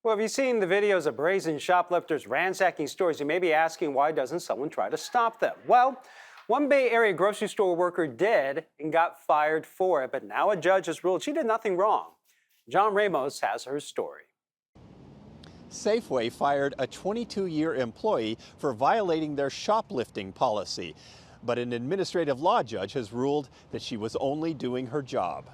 Well, have you seen the videos of brazen shoplifters ransacking stores? You may be asking, why doesn't someone try to stop them? Well, one Bay Area grocery store worker did and got fired for it, but now a judge has ruled she did nothing wrong. John Ramos has her story. Safeway fired a 22-year employee for violating their shoplifting policy, but an administrative law judge has ruled that she was only doing her job.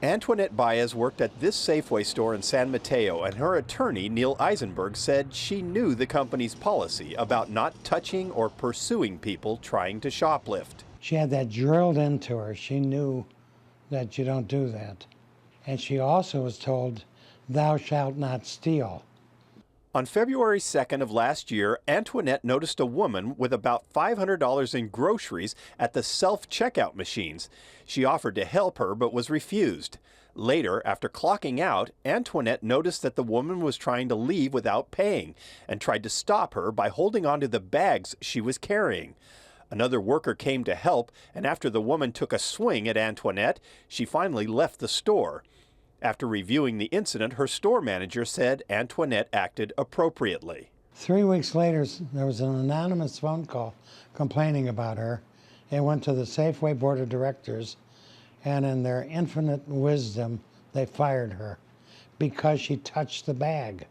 Antoinette Baez worked at this Safeway store in San Mateo, and her attorney, Neil Eisenberg, said she knew the company's policy about not touching or pursuing people trying to shoplift. She had that drilled into her. She knew that you don't do that. And she also was told, "Thou shalt not steal." On February 2nd of last year, Antoinette noticed a woman with about $500 in groceries at the self-checkout machines. She offered to help her but was refused. Later, after clocking out, Antoinette noticed that the woman was trying to leave without paying and tried to stop her by holding onto the bags she was carrying. Another worker came to help, and after the woman took a swing at Antoinette, she finally left the store. After reviewing the incident, her store manager said Antoinette acted appropriately. 3 weeks later, there was an anonymous phone call complaining about her. It went to the Safeway Board of Directors, and in their infinite wisdom, they fired her because she touched the bag.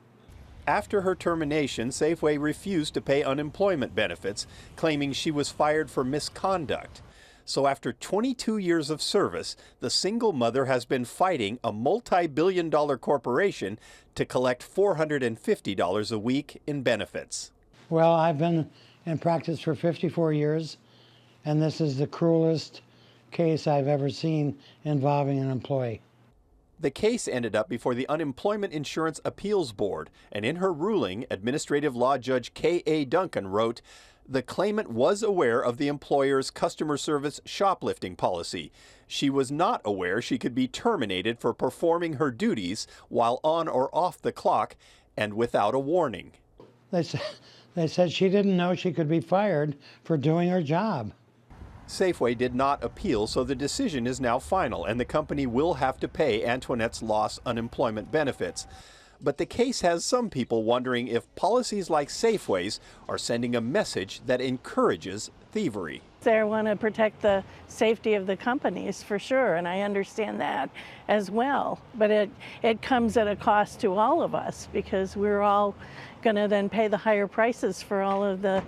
After her termination, Safeway refused to pay unemployment benefits, claiming she was fired for misconduct. So after 22 years of service, the single mother has been fighting a multi-billion-dollar corporation to collect $450 a week in benefits. Well, I've been in practice for 54 years, and this is the cruelest case I've ever seen involving an employee. The case ended up before the Unemployment Insurance Appeals Board, and in her ruling, Administrative Law Judge K.A. Duncan wrote, "The claimant was aware of the employer's customer service shoplifting policy. She was not aware she could be terminated for performing her duties while on or off the clock and without a warning." They said she didn't know she could be fired for doing her job. Safeway did not appeal, so the decision is now final, and the company will have to pay Antoinette's lost unemployment benefits. But the case has some people wondering if policies like Safeway's are sending a message that encourages thievery. They want to protect the safety of the companies for sure, and I understand that as well. But it comes at a cost to all of us because we're all going to then pay the higher prices for all of the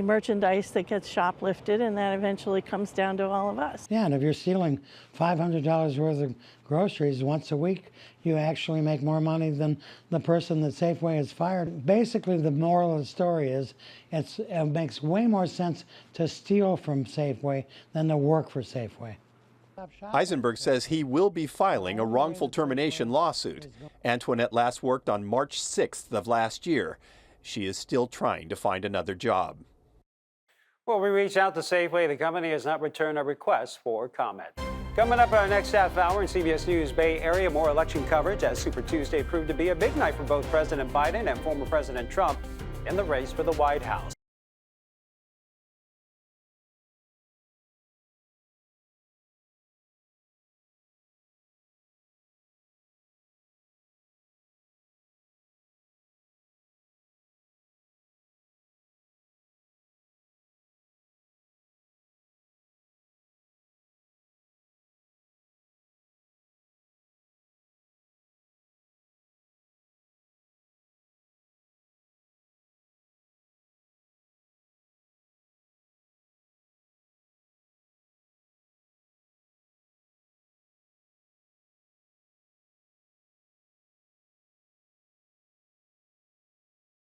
merchandise that gets shoplifted, and that eventually comes down to all of us. Yeah, and if you're stealing $500 worth of groceries once a week, you actually make more money than the person that Safeway has fired. Basically, the moral of the story is it makes way more sense to steal from Safeway than to work for Safeway. Eisenberg says he will be filing a wrongful termination lawsuit. Antoinette last worked on March 6th of last year. She is still trying to find another job. Well, we reached out to Safeway. The company has not returned a request for comment. Coming up in our next half hour in CBS News Bay Area, more election coverage as Super Tuesday proved to be a big night for both President Biden and former President Trump in the race for the White House.